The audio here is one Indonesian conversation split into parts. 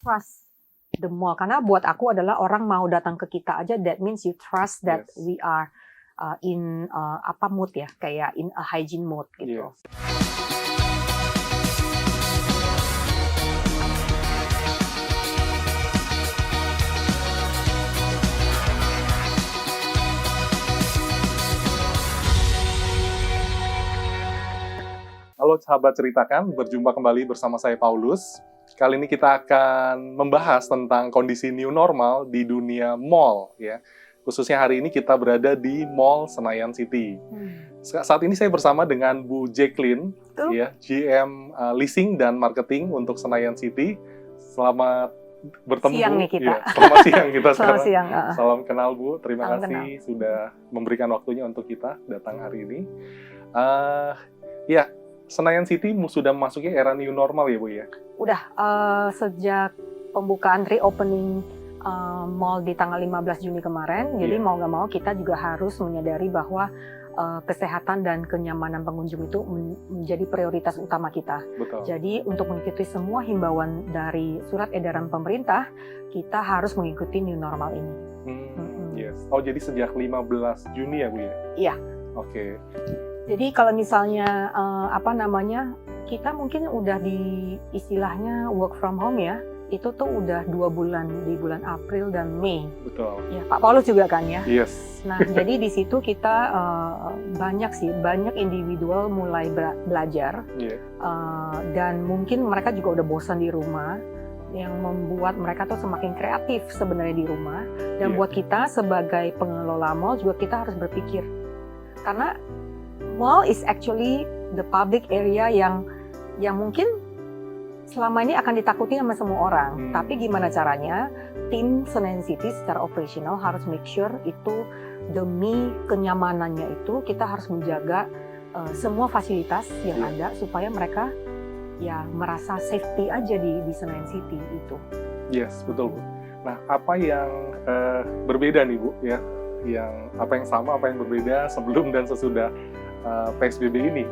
trust the mall. Karena buat aku adalah orang mau datang ke kita aja, that means you trust that Yes. we are in mood ya, kayak in a hygiene mode gitu. Yes. Halo sahabat ceritakan, berjumpa kembali bersama saya Paulus. Kali ini kita akan membahas tentang kondisi new normal di dunia mall ya. Khususnya hari ini kita berada di Mall Senayan City. Saat ini saya bersama dengan Bu Jacqueline, ya, GM Leasing dan Marketing untuk Senayan City. Selamat bertemu Siang Bu. nih kita. Ya, selamat siang kita Selamat sekarang. siang. Salam kenal Bu, terima Salam kasih sudah memberikan waktunya untuk kita datang hari ini. Senayan City sudah memasuki era new normal ya Bu ya? Udah, sejak pembukaan reopening mall di tanggal 15 Juni kemarin, jadi mau nggak mau kita juga harus menyadari bahwa kesehatan dan kenyamanan pengunjung itu menjadi prioritas utama kita. Betul. Jadi untuk mengikuti semua himbauan dari surat edaran pemerintah, kita harus mengikuti new normal ini. Yes. Oh, jadi sejak 15 Juni ya Bu ya? Iya. Oke. Jadi kalau misalnya kita mungkin udah di istilahnya work from home ya, itu tuh udah 2 bulan, di bulan April dan Mei. Betul. Ya, Pak Paulus juga kan ya. Yes. Nah, jadi di situ kita banyak individual mulai belajar, dan mungkin mereka juga udah bosan di rumah, yang membuat mereka tuh semakin kreatif sebenarnya di rumah. Dan buat kita sebagai pengelola mall juga kita harus berpikir, karena mall is actually the public area yang mungkin selama ini akan ditakuti sama semua orang. Tapi gimana caranya tim Senayan City secara operasional harus make sure itu demi kenyamanannya itu kita harus menjaga semua fasilitas yang ada supaya mereka ya merasa safety aja di Senayan City itu. Yes, betul Bu. Nah, apa yang berbeda nih Bu ya? Apa yang sama, apa yang berbeda sebelum dan sesudah PSBB ini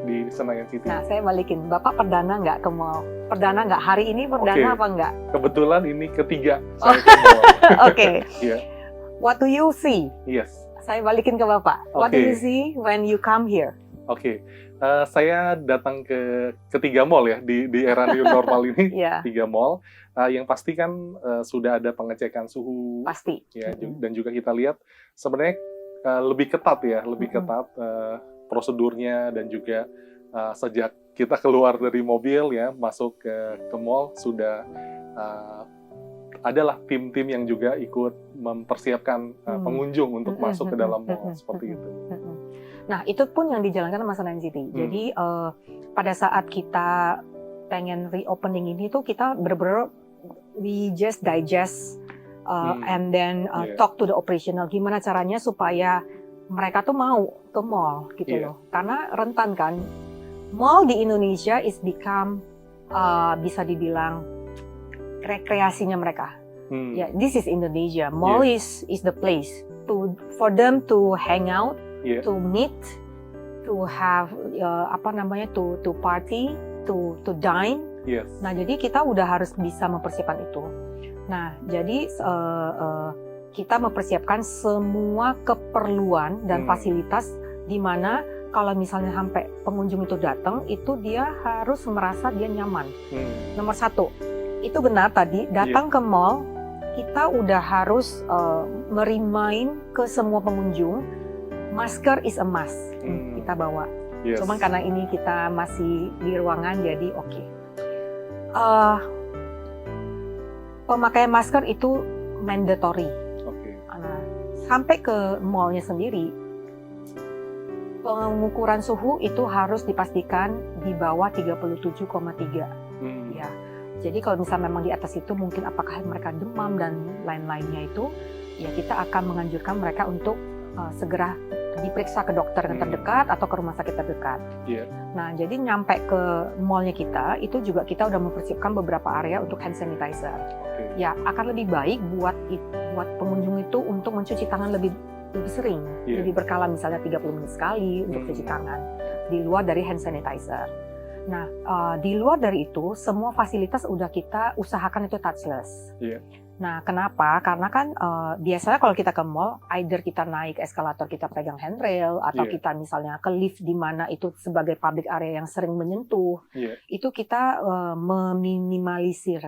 di Senayan City? Nah, saya balikin. Bapak perdana nggak ke mall? Perdana nggak? Hari ini perdana apa nggak? Kebetulan ini ketiga saya ke mall. Oke. Yeah. What do you see? Yes. Saya balikin ke Bapak. What do you see when you come here? Oke. Saya datang ke ketiga mall ya di era new normal ini. Yeah. 3 mall. Yang pasti kan sudah ada pengecekan suhu. Pasti. Ya, dan juga kita lihat sebenarnya lebih ketat ya, ketat prosedurnya, dan juga sejak kita keluar dari mobil ya masuk ke mall sudah adalah tim-tim yang juga ikut mempersiapkan pengunjung untuk masuk ke dalam mall seperti itu. Nah, itu pun yang dijalankan sama Senayan City. Jadi pada saat kita pengen reopening ini tuh kita bener-bener we just digest and then talk to the operational, gimana caranya supaya mereka tuh mau ke mall gitu loh. Karena rentan kan, mall di Indonesia is become bisa dibilang rekreasinya mereka. Ya, this is Indonesia. Mall is the place for them to hang out, to meet, to have to party, to dine. Yes. Nah, jadi kita udah harus bisa mempersiapkan itu. Nah, jadi kita mempersiapkan semua keperluan dan fasilitas di mana kalau misalnya sampai pengunjung itu datang, itu dia harus merasa dia nyaman. Nomor 1, itu benar tadi, datang ke mall, kita udah harus merimain ke semua pengunjung, masker is a must, kita bawa. Yes. Cuman karena ini kita masih di ruangan, jadi oke. Pemakaian masker itu mandatory. Nah, sampai ke mallnya sendiri, pengukuran suhu itu harus dipastikan di bawah 37,3. Ya, jadi kalau misalnya memang di atas itu mungkin apakah mereka demam dan lain-lainnya itu, ya kita akan menganjurkan mereka untuk segera diperiksa ke dokter yang terdekat atau ke rumah sakit terdekat. Nah, jadi nyampe ke mallnya kita, itu juga kita udah mempersiapkan beberapa area untuk hand sanitizer. Ya, akan lebih baik buat pengunjung itu untuk mencuci tangan lebih sering, lebih berkala, misalnya 30 menit sekali untuk cuci tangan, di luar dari hand sanitizer. Nah, di luar dari itu, semua fasilitas udah kita usahakan itu touchless. Iya. Nah, kenapa? Karena kan biasanya kalau kita ke mall, either kita naik eskalator, kita pegang handrail, atau Iya. kita misalnya ke lift di mana itu sebagai public area yang sering menyentuh, Iya. itu kita meminimalisir.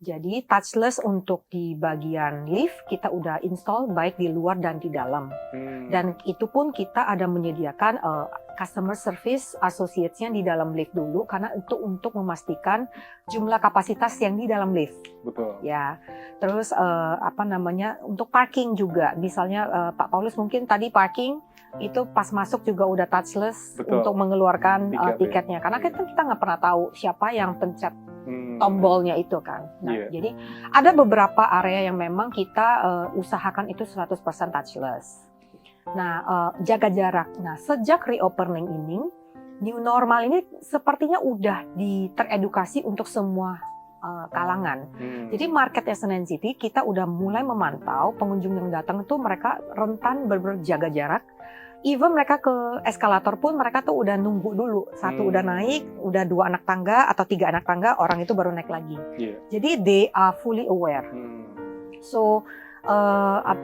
Jadi touchless untuk di bagian lift kita udah install baik di luar dan di dalam. Dan itu pun kita ada menyediakan customer service associates-nya di dalam lift dulu karena itu untuk memastikan jumlah kapasitas yang di dalam lift. Betul. Ya. Terus untuk parking juga. Misalnya Pak Paulus mungkin tadi parking itu pas masuk juga udah touchless. Betul. Untuk mengeluarkan Tiket, tiketnya. Karena kita nggak pernah tahu siapa yang pencet tombolnya itu kan. Nah, Jadi ada beberapa area yang memang kita usahakan itu 100% touchless. Nah, jaga jarak. Nah, sejak reopening ini, new normal ini sepertinya udah teredukasi untuk semua kalangan. Jadi marketnya Senen City kita udah mulai memantau pengunjung yang datang itu mereka rentan berjaga jarak. Even mereka ke eskalator pun mereka tuh udah nunggu dulu. Satu udah naik, udah 2 anak tangga atau 3 anak tangga, orang itu baru naik lagi. Jadi they are fully aware. So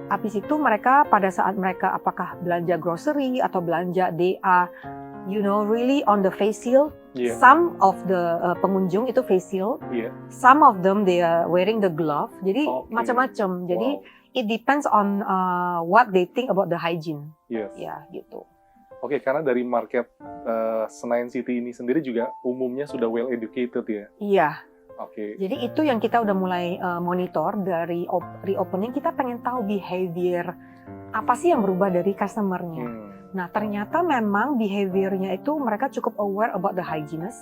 habis itu mereka pada saat mereka apakah belanja grocery atau belanja, they are really on the face shield. Some of the pengunjung itu face shield. Some of them they are wearing the glove. Jadi macam-macam. Jadi it depends on what they think about the hygiene. Ya, gitu. Oke, karena dari market Senayan City ini sendiri juga umumnya sudah well educated ya? Iya. Oke. Jadi itu yang kita udah mulai monitor dari reopening, kita pengen tahu behavior apa sih yang berubah dari customer-nya. Nah, ternyata memang behavior-nya itu mereka cukup aware about the hygienist.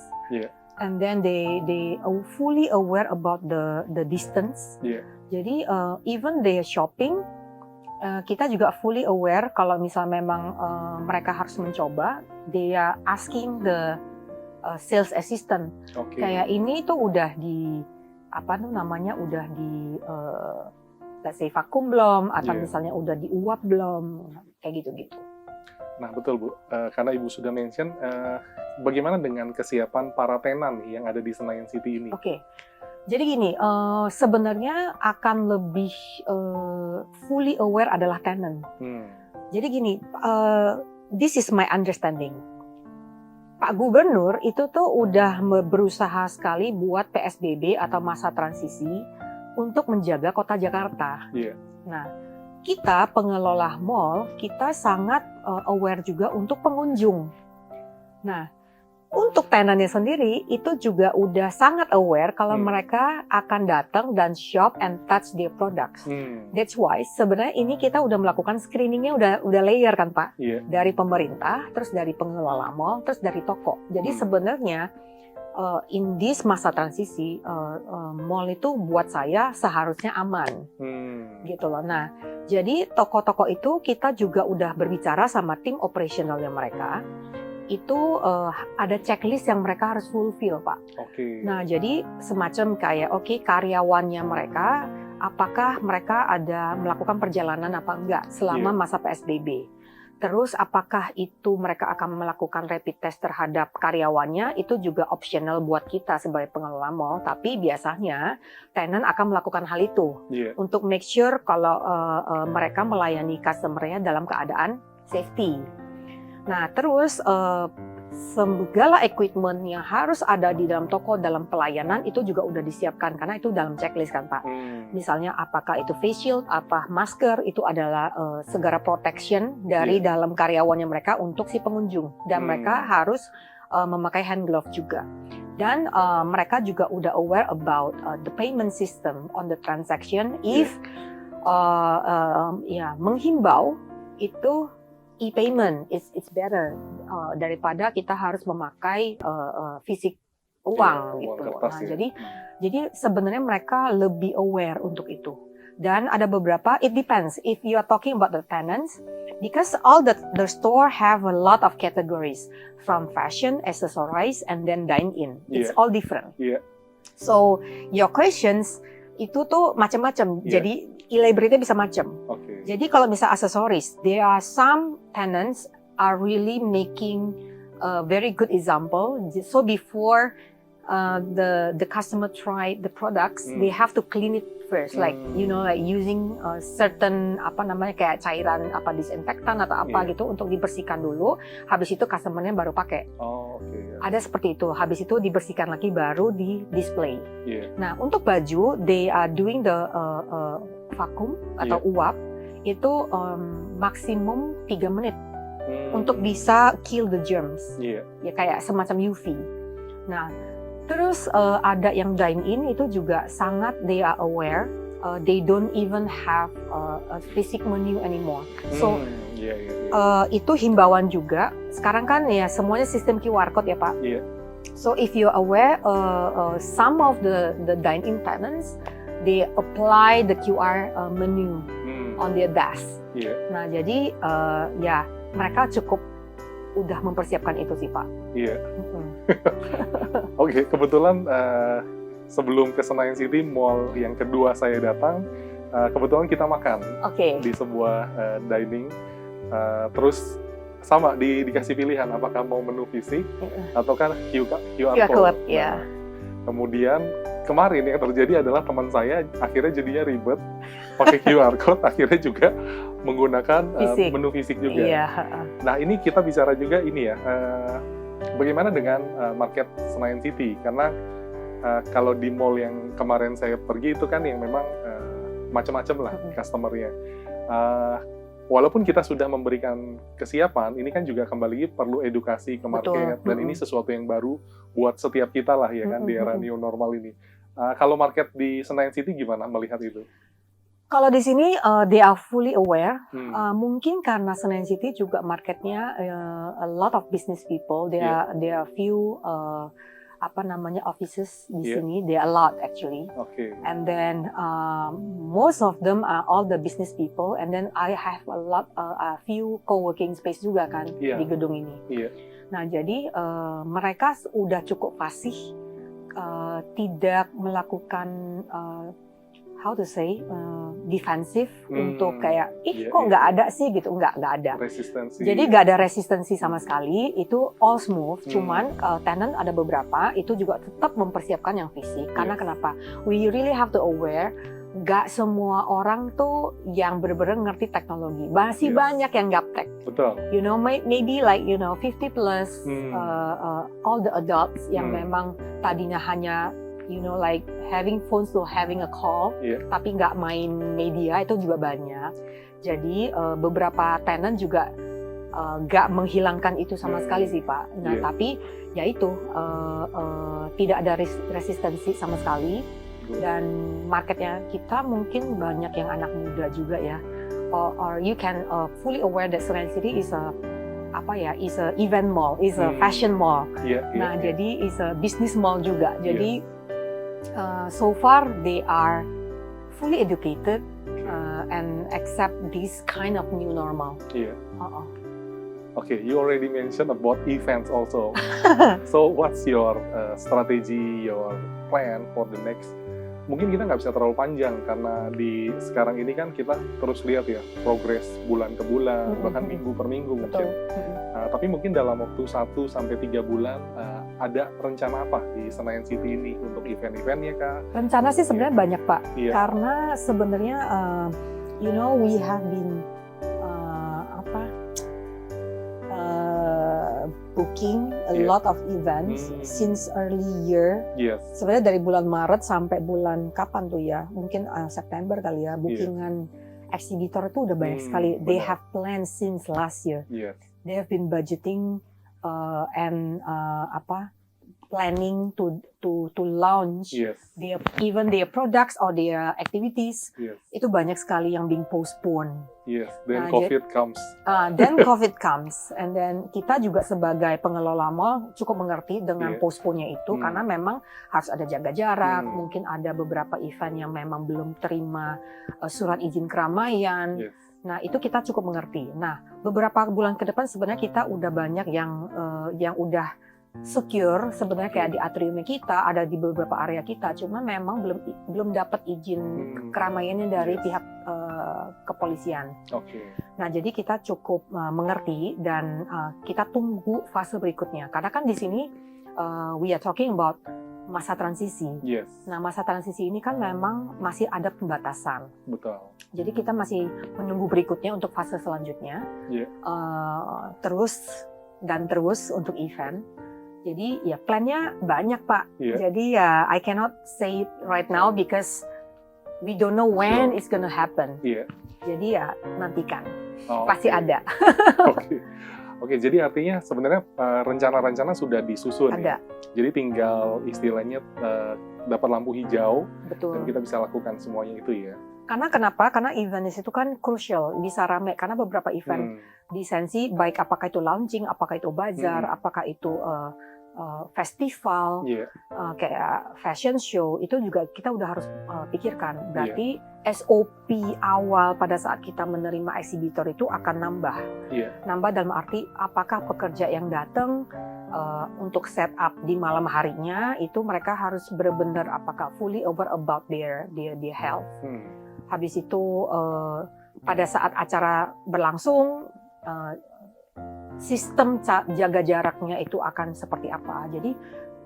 And then they fully aware about the distance. Jadi even they shopping, kita juga fully aware kalau misalnya memang mereka harus mencoba, they are asking the sales assistant. Kayak ini tuh udah udah di let's say vakum belum, atau misalnya udah diuap belum, kayak gitu-gitu. Nah, betul Bu, karena Ibu sudah mention, bagaimana dengan kesiapan para tenan yang ada di Senayan City ini? Jadi gini, sebenarnya akan lebih fully aware adalah tenant. Jadi gini, this is my understanding. Pak Gubernur itu tuh udah berusaha sekali buat PSBB atau masa transisi untuk menjaga kota Jakarta. Nah, kita pengelola mall, kita sangat aware juga untuk pengunjung. Nah, untuk tenannya sendiri itu juga udah sangat aware kalau mereka akan datang dan shop and touch their products. That's why sebenarnya ini kita udah melakukan screeningnya udah layer kan Pak, dari pemerintah, terus dari pengelola mall, terus dari toko. Jadi sebenarnya in this masa transisi mall itu buat saya seharusnya aman, gitu loh. Nah, jadi toko-toko itu kita juga udah berbicara sama tim operasionalnya mereka. Itu ada checklist yang mereka harus fulfill, Pak. Nah, jadi semacam kayak karyawannya mereka, apakah mereka ada melakukan perjalanan apa enggak selama masa PSBB. Terus apakah itu mereka akan melakukan rapid test terhadap karyawannya, itu juga optional buat kita sebagai pengelola mall, tapi biasanya tenant akan melakukan hal itu untuk make sure kalau mereka melayani customer-nya dalam keadaan safety. Nah, terus segala equipment yang harus ada di dalam toko dalam pelayanan itu juga udah disiapkan karena itu dalam checklist kan Pak. Misalnya apakah itu face shield, apa masker, itu adalah segala protection dari dalam karyawannya mereka untuk si pengunjung, dan mereka harus memakai hand glove juga. Dan mereka juga udah aware about the payment system on the transaction if menghimbau itu e-payment it's better daripada kita harus memakai fisik uang gitu. Nah, jadi sebenarnya mereka lebih aware untuk itu. Dan ada beberapa, it depends if you are talking about the tenants, because all the store have a lot of categories from fashion, accessories, and then dine in. It's all different. So your questions itu tuh macam-macam. Jadi elaborate-nya bisa macam. Jadi kalau misal aksesoris, there are some tenants are really making a very good example. So before the customer try the products, they have to clean it first, like like using certain kayak cairan disinfektan atau apa gitu untuk dibersihkan dulu. Habis itu customernya baru pakai. Oh, oke. Ada seperti itu. Habis itu dibersihkan lagi baru di display. Nah untuk baju, they are doing the vakum atau uap itu maksimum 3 menit untuk bisa kill the germs. Ya kayak semacam UV. Nah terus ada yang dine-in itu juga sangat they are aware, they don't even have a physical menu anymore. So itu himbauan juga. Sekarang kan ya semuanya sistem QR code ya Pak. So if you're aware, some of the dine-in tenants they apply the QR menu on their desk. Nah jadi ya mereka cukup udah mempersiapkan itu sih Pak. Oke, kebetulan sebelum ke Senayan City, mall yang kedua saya datang, kebetulan kita makan di sebuah dining. Terus sama dikasih pilihan apakah mau menu fisik atau kan QR code. Nah, kemudian kemarin yang terjadi adalah teman saya akhirnya jadinya ribet pakai QR code, akhirnya juga menggunakan menu fisik juga. Nah ini kita bicara juga ini ya. Bagaimana dengan market Senayan City? Karena kalau di mall yang kemarin saya pergi itu kan yang memang macam-macam lah customer-nya. Walaupun kita sudah memberikan kesiapan, ini kan juga kembali perlu edukasi ke market. Dan ini sesuatu yang baru buat setiap kita lah ya kan di era new normal ini. Kalau market di Senayan City gimana melihat itu? Kalau di sini they are fully aware. Mungkin karena Senayan City juga marketnya a lot of business people. There are few offices di sini. There are a lot actually. And then most of them are all the business people. And then I have a few co-working space juga kan di gedung ini. Nah jadi mereka udah cukup fasih tidak melakukan defensif untuk kayak kok nggak ada sih gitu, nggak ada. Jadi nggak ada resistensi sama sekali, itu all smooth. Cuman tenant ada beberapa itu juga tetap mempersiapkan yang fisik. Karena kenapa? We really have to aware. Nggak semua orang tuh yang benar-benar ngerti teknologi. Masih banyak yang gaptek. Betul. You know, maybe like 50 plus all the adults yang memang tadinya hanya like having phones to having a call, tapi nggak main media itu juga banyak. Jadi beberapa tenant juga nggak menghilangkan itu sama sekali sih Pak. Nah tapi ya itu tidak ada resistensi sama sekali. Dan marketnya kita mungkin banyak yang anak muda juga ya. Or you can fully aware that Senayan City is a event mall, is a fashion mall. Nah jadi is a business mall juga. Jadi so far they are fully educated and accept this kind of new normal. Okay, you already mentioned about events also. So what's your strategy, your plan for the next? Mungkin kita nggak bisa terlalu panjang karena di sekarang ini kan kita terus lihat ya progres bulan ke bulan, bahkan minggu per minggu mungkin. Tapi mungkin dalam waktu 1 sampai 3 bulan ada rencana apa di Senayan City ini untuk event-eventnya Kak? Rencana sih sebenarnya banyak Pak, karena sebenarnya we have been booking a lot of events since early year. Sebenarnya dari bulan Maret sampai bulan kapan tuh ya? Mungkin September kali ya. Bookingan eksibitor itu udah banyak sekali. They have planned since last year. They have been budgeting and planning to launch their products or their activities. Itu banyak sekali yang being postponed. Then COVID comes. Then COVID comes, and then kita juga sebagai pengelola mall cukup mengerti dengan postpone-nya itu karena memang harus ada jaga jarak. Mungkin ada beberapa event yang memang belum terima surat izin keramaian. Nah itu kita cukup mengerti. Nah beberapa bulan ke depan sebenarnya kita udah banyak yang udah secure sebenarnya kayak di atriumnya kita, ada di beberapa area kita, cuma memang belum dapat izin keramaiannya dari pihak kepolisian. Oke. Nah, jadi kita cukup mengerti dan kita tunggu fase berikutnya. Karena kan di sini we are talking about masa transisi. Yes. Nah, masa transisi ini kan memang masih ada pembatasan. Betul. Jadi kita masih menunggu berikutnya untuk fase selanjutnya. Yeah. Terus untuk event. Jadi ya plannya banyak, Pak. Yeah. Jadi ya I cannot say it right now because we don't know when it's gonna happen. Yeah. Jadi ya nantikan. Oh, Pasti ada. Oke. Oke, jadi artinya sebenarnya rencana-rencana sudah disusun. Ada. Ya? Jadi tinggal istilahnya dapat lampu hijau. Betul. Dan kita bisa lakukan semuanya itu ya. Karena kenapa? Karena event itu kan crucial, bisa rame. Karena beberapa event di Sensi, baik apakah itu launching, apakah itu bazar, apakah itu festival, kayak fashion show, itu juga kita udah harus pikirkan. Berarti SOP awal pada saat kita menerima eksibitor itu akan nambah. Nambah dalam arti apakah pekerja yang datang untuk set up di malam harinya itu mereka harus benar-benar apakah fully over about their health. Habis itu pada saat acara berlangsung sistem jaga jaraknya itu akan seperti apa. Jadi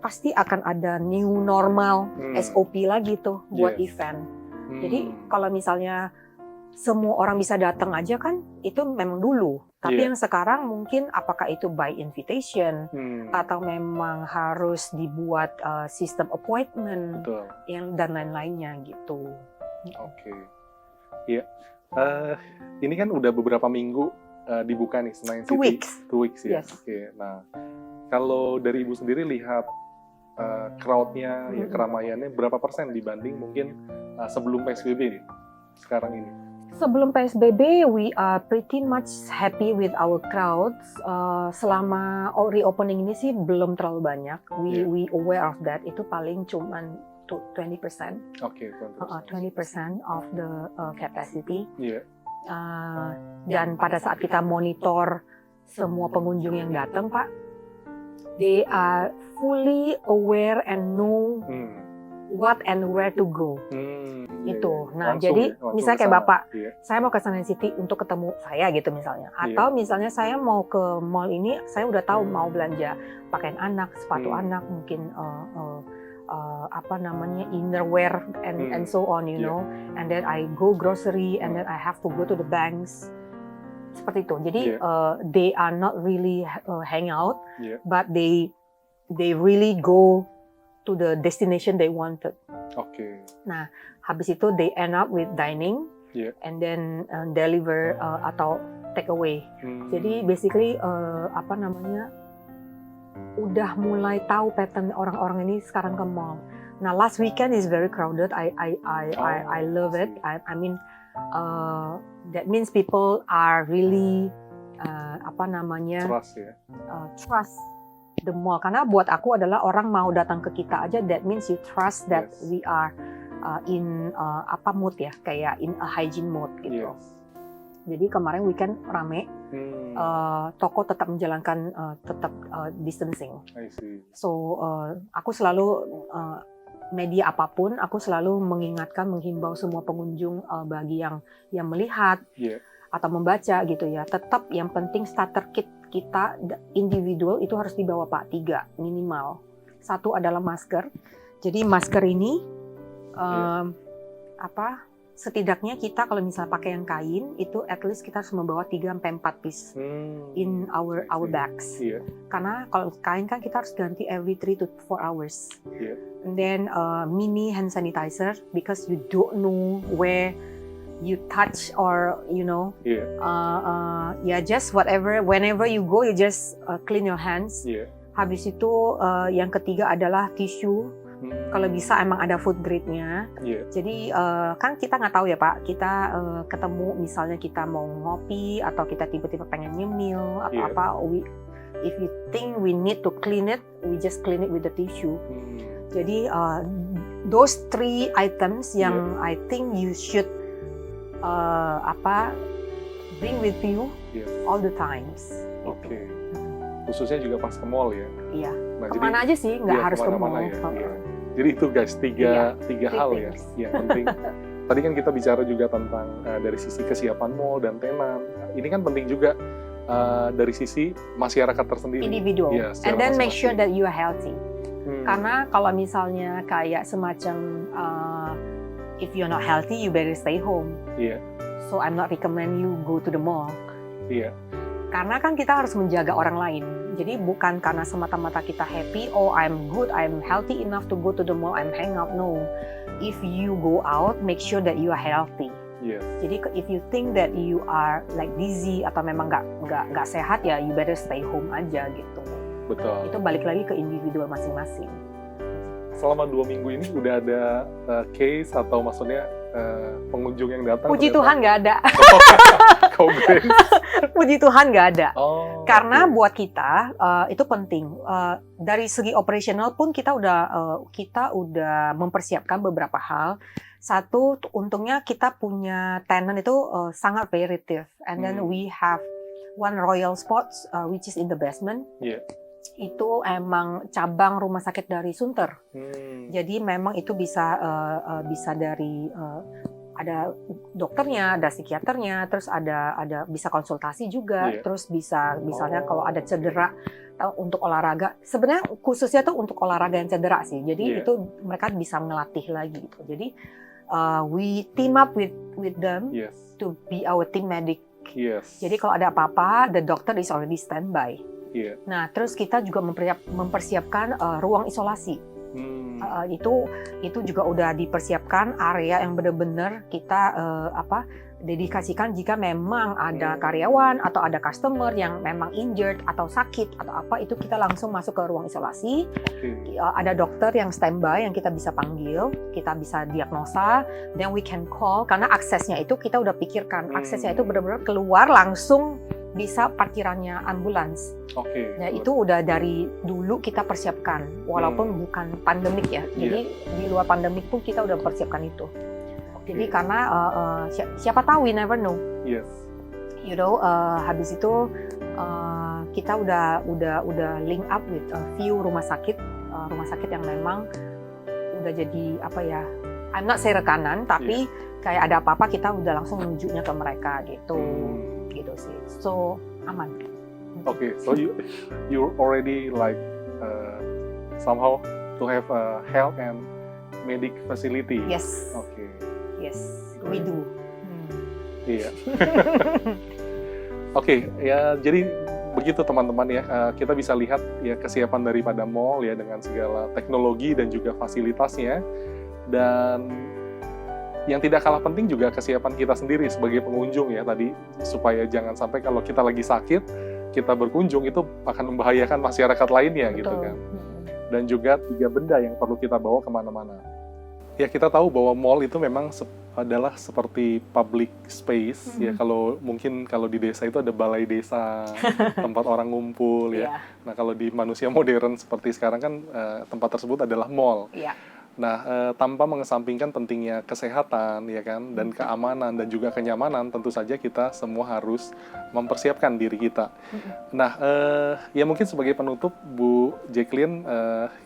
pasti akan ada new normal SOP lagi tuh buat event. Jadi kalau misalnya semua orang bisa datang aja kan itu memang dulu. Tapi yang sekarang mungkin apakah itu by invitation atau memang harus dibuat sistem appointment yang dan lain-lainnya gitu. Oke. Iya. Ini kan udah beberapa minggu dibuka nih Senayan City. 2 weeks ya. Yes. Oke. Nah, kalau dari Ibu sendiri lihat crowd-nya, ya keramaiannya berapa persen dibanding mungkin sebelum PSBB nih sekarang ini? Sebelum PSBB, we are pretty much happy with our crowds. Selama reopening ini sih belum terlalu banyak. We aware of that. Itu paling cuman 20%. Oke, 20% of the capacity. Yeah. Dan pada saat kita monitor semua pengunjung yang datang, Pak, they are fully aware and know what and where to go. Itu. Nah, jadi misalnya kayak Bapak, saya mau ke Senayan City untuk ketemu saya gitu misalnya. Atau misalnya saya mau ke mall ini, saya udah tahu mau belanja pakaian anak, sepatu anak, mungkin innerwear and so on, you know. And then I go grocery and then I have to go to the banks. Seperti itu. Jadi they are not really hang out, but they really go to the destination they wanted. Oke. Nah, habis itu they end up with dining and then deliver atau take away. Jadi basically udah mulai tahu pattern orang-orang ini sekarang ke mall. Nah, last weekend is very crowded. I love it. I mean, that means people are really trust ya. Trust the mall. Karena buat aku adalah orang mau datang ke kita aja. That means you trust that we are in mood ya, kayak in a hygiene mode gitu. Jadi kemarin weekend rame, toko tetap menjalankan distancing. I see. So aku selalu media apapun, aku selalu mengingatkan, menghimbau semua pengunjung bagi yang melihat atau membaca gitu ya. Tetap yang penting starter kit kita individual itu harus dibawa Pak 3 minimal. 1 adalah masker. Jadi masker ini setidaknya kita kalau misalnya pakai yang kain itu at least kita harus membawa 3-4 piece in our bags. Karena kalau kain kan kita harus ganti every 3 to 4 hours. And then mini hand sanitizer because you don't know where you touch or you know. Just whatever whenever you go you just clean your hands. Habis itu yang ketiga adalah tisu. Kalau bisa emang ada food grade-nya. Jadi kan kita nggak tahu ya Pak, kita ketemu misalnya kita mau ngopi atau kita tiba-tiba pengen nyemil atau apa. If you think we need to clean it, we just clean it with the tissue. Jadi those 3 items yang I think you should bring with you all the times. Oke. Khususnya juga pas ke mall ya. Iya. Nah, kemana aja sih, nggak harus ke mall. Ya. Jadi itu guys, tiga hal ya things yang penting. Tadi kan kita bicara juga tentang dari sisi kesiapan mall dan tenan. Ini kan penting juga dari sisi masyarakat tersendiri. individual, Iya, secara and then make sure masing-masing. that you are healthy. Karena kalau misalnya kayak semacam if you're not healthy, you better stay home. Iya, So I'm not recommend you go to the mall. iya, Karena kan kita harus menjaga orang lain. Jadi bukan karena semata-mata kita happy, oh I'm good, I'm healthy enough to go to the mall, I'm hang out. No. If you go out, make sure that you are healthy. yes. Jadi if you think that you are like dizzy atau memang nggak sehat ya, you better stay home aja gitu. Betul. Itu balik lagi ke individual masing-masing. Selama 2 minggu ini udah ada case atau maksudnya pengunjung yang datang? Puji ternyata- Tuhan nggak ada. Kongres. Puji Tuhan nggak ada. Oh, Karena oke. buat kita itu penting. Dari segi operasional pun kita udah mempersiapkan beberapa hal. Satu, untungnya kita punya tenant itu sangat variative, and then we have one Royal Sports which is in the basement. Iya. Itu emang cabang rumah sakit dari Sunter. Jadi memang itu bisa dari ada dokternya, ada psikiaternya, terus ada bisa konsultasi juga, Iya. terus bisa misalnya kalau ada cedera untuk olahraga. Sebenarnya khususnya tuh untuk olahraga yang cedera sih. Jadi Iya. itu mereka bisa ngelatih lagi gitu. Jadi we team up with them Yes. to be our team medic. Yes. Jadi kalau ada apa-apa, the doctor is already standby. Iya. Nah, terus kita juga mempersiapkan ruang isolasi. Itu juga udah dipersiapkan area yang benar-benar kita dedikasikan jika memang ada karyawan atau ada customer yang memang injured atau sakit atau apa, itu kita langsung masuk ke ruang isolasi. Ada dokter yang standby yang kita bisa panggil, kita bisa diagnosa, then we can call, karena aksesnya itu kita udah pikirkan, aksesnya itu benar-benar keluar langsung bisa parkirannya ambulans. Oke. Nah, itu udah dari dulu kita persiapkan, walaupun bukan pandemik ya. Jadi di luar pandemik pun kita udah persiapkan itu. Jadi karena siapa tahu, we never know. Yes. You know, habis itu kita udah link up with a few rumah sakit yang memang udah jadi apa ya? I'm not say rekanan, tapi kayak ada apa-apa kita udah langsung menunjuknya ke mereka gitu. Gitu sih. So aman. Okay, so you already like somehow to have a health and medic facility. Yes. Okay. Yes, we do. Iya. Oke, ya jadi begitu teman-teman ya. Kita bisa lihat ya kesiapan daripada mall ya dengan segala teknologi dan juga fasilitasnya. Dan yang tidak kalah penting juga kesiapan kita sendiri sebagai pengunjung ya tadi, supaya jangan sampai kalau kita lagi sakit kita berkunjung itu akan membahayakan masyarakat lainnya. Betul. Gitu kan. Dan juga 3 benda yang perlu kita bawa kemana-mana. Ya kita tahu bahwa mall itu memang adalah seperti public space ya, kalau di desa itu ada balai desa, tempat orang ngumpul ya. Nah kalau di manusia modern seperti sekarang kan tempat tersebut adalah mall. Nah, tanpa mengesampingkan pentingnya kesehatan, ya kan, dan keamanan dan juga kenyamanan, tentu saja kita semua harus mempersiapkan diri kita. Nah, ya mungkin sebagai penutup, Bu Jacqueline,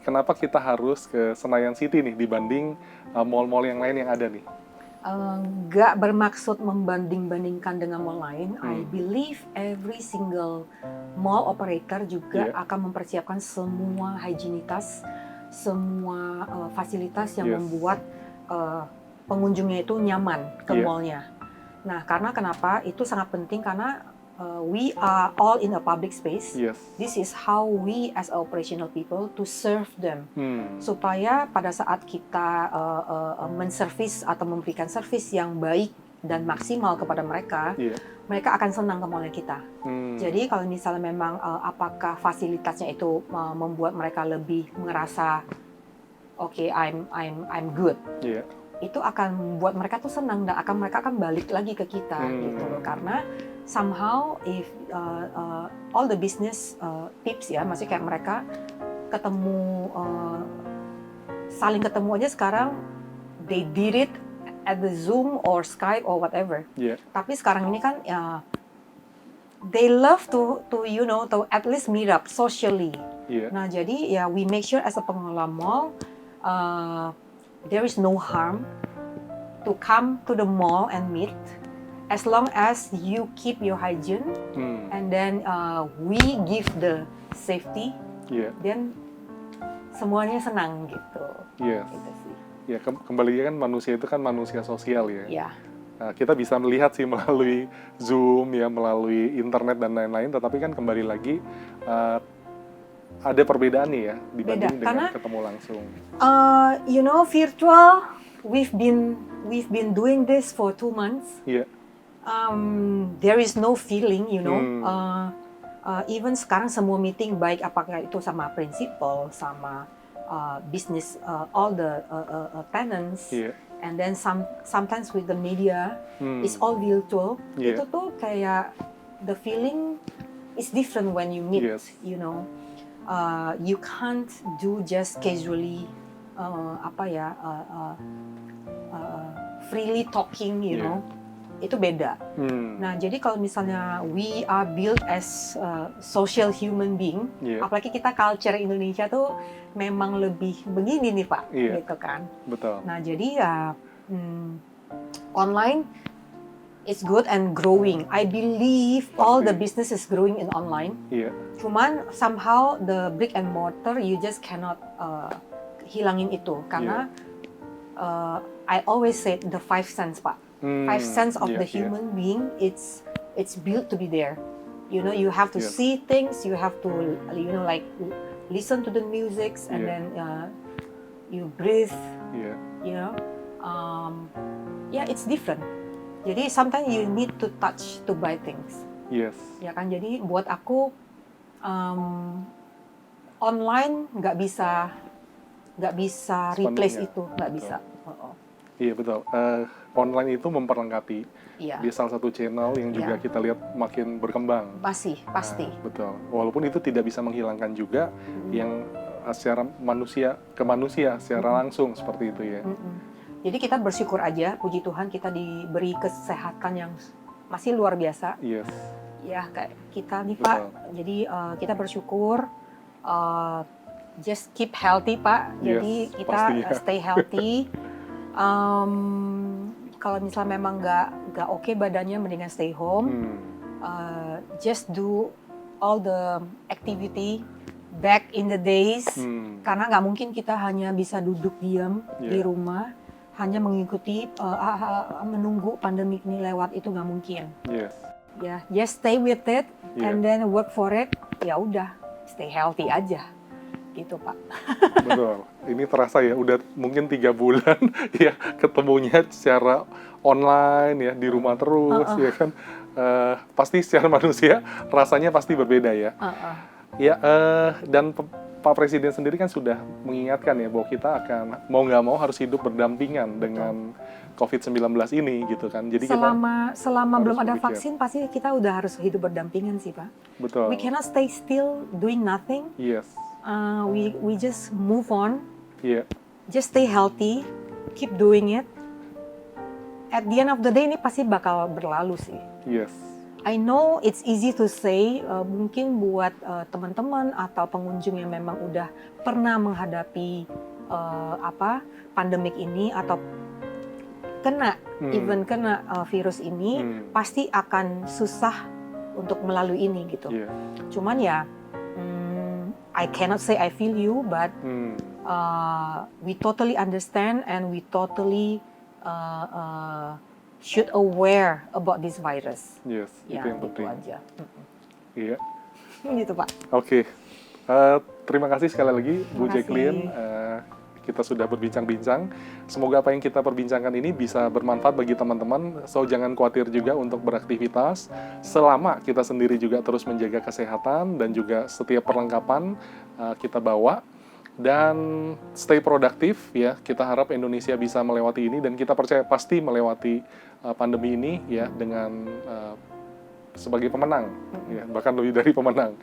kenapa kita harus ke Senayan City nih dibanding mall-mall yang lain yang ada nih? Nggak bermaksud membanding-bandingkan dengan mall lain. I believe every single mall operator juga akan mempersiapkan semua higienitas, semua fasilitas yang membuat pengunjungnya itu nyaman ke mallnya. Nah, karena kenapa? Itu sangat penting karena we are all in a public space. This is how we as operational people to serve them. Supaya pada saat kita menservis atau memberikan servis yang baik dan maksimal kepada mereka, mereka akan senang ke mallnya kita. Jadi kalau misalnya memang apakah fasilitasnya itu membuat mereka lebih merasa okay, I'm good, itu akan membuat mereka tuh senang dan mereka akan balik lagi ke kita gitu loh. Karena somehow if all the business tips ya, maksudnya kayak mereka ketemu saling ketemu aja sekarang, they did it at the Zoom or Skype or whatever. Tapi sekarang ini kan they love to you know, to at least meet up socially. Nah, jadi ya we make sure as a pengelola mall there is no harm to come to the mall and meet as long as you keep your hygiene and then we give the safety, then semuanya senang gitu. Yes. Gitu sih. Ya, kembali kan manusia itu kan manusia sosial ya. Yeah. Kita bisa melihat sih melalui Zoom ya, melalui internet dan lain-lain, tetapi kan kembali lagi ada perbedaan nih ya dibanding dengan ketemu langsung. You know, virtual, we've been doing this for 2 months. Yeah. There is no feeling, you know. Even sekarang semua meeting, baik apakah itu sama principal, sama business, all the tenants, and then sometimes with the media, it's all virtual. Itu tuh kayak the feeling is different when you meet, you know. You can't do just casually, freely talking, you know. Itu beda. Nah, jadi kalau misalnya we are built as social human being, apalagi kita culture Indonesia tuh memang lebih begini nih Pak, gitu kan. Betul. Nah, jadi ya online is good and growing. I believe all the business is growing in online. Cuman somehow the brick and mortar you just cannot hilangin itu karena I always say the 5 sense Pak. 5 sense of the human being, it's built to be there. You know, you have to see things, you have to, you know, like listen to the music, and then you breathe. You know, it's different. Jadi sometimes you need to touch to buy things. Yes. Ya kan, jadi buat aku online nggak bisa replace itu, nggak bisa. Iya betul. Online itu memperlengkapi. Dia salah satu channel yang juga kita lihat makin berkembang. Pasti. Betul. Walaupun itu tidak bisa menghilangkan juga yang secara manusia ke manusia secara langsung seperti itu ya. Jadi kita bersyukur aja, puji Tuhan kita diberi kesehatan yang masih luar biasa. Yes. Ya kayak kita nih Pak. Jadi kita bersyukur. Just keep healthy Pak. Jadi kita stay healthy. Kalau misalnya memang nggak oke badannya, mendingan stay home. Just do all the activity back in the days. Karena nggak mungkin kita hanya bisa duduk diam di rumah, hanya mengikuti menunggu pandemi ini lewat, itu nggak mungkin. Ya, just stay with it and then work for it. Ya udah, stay healthy aja. Gitu Pak. Betul. Ini terasa ya, udah mungkin 3 bulan ya ketemunya secara online ya, di rumah terus ya kan. Pasti secara manusia rasanya pasti berbeda ya. Ya, dan Pak Presiden sendiri kan sudah mengingatkan ya bahwa kita akan mau nggak mau harus hidup berdampingan dengan COVID-19 ini gitu kan. Jadi selama belum ada vaksin pasti kita udah harus hidup berdampingan sih Pak. Betul. We cannot stay still doing nothing. Yes. We just move on. Just stay healthy, keep doing it. At the end of the day ini pasti bakal berlalu sih. Yes. I know it's easy to say, mungkin buat teman-teman atau pengunjung yang memang udah pernah menghadapi pandemik ini atau even kena virus ini, pasti akan susah untuk melalui ini gitu. Cuman ya, I cannot say I feel you, but we totally understand and we totally should aware about this virus. Yes, ya, itu yang penting. Gitu aja. Iya. Gitu Pak. Oke. Terima kasih sekali lagi Bu Jacqueline. Kita sudah berbincang-bincang. Semoga apa yang kita perbincangkan ini bisa bermanfaat bagi teman-teman. So, jangan khawatir juga untuk beraktivitas. Selama kita sendiri juga terus menjaga kesehatan dan juga setiap perlengkapan kita bawa. Dan stay produktif ya. Kita harap Indonesia bisa melewati ini dan kita percaya pasti melewati pandemi ini ya dengan sebagai pemenang, ya, bahkan lebih dari pemenang.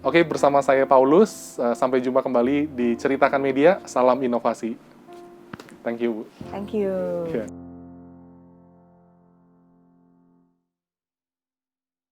Oke, bersama saya Paulus, sampai jumpa kembali di Ceritakan Media. Salam inovasi. Thank you, Bu. Thank you. Yeah.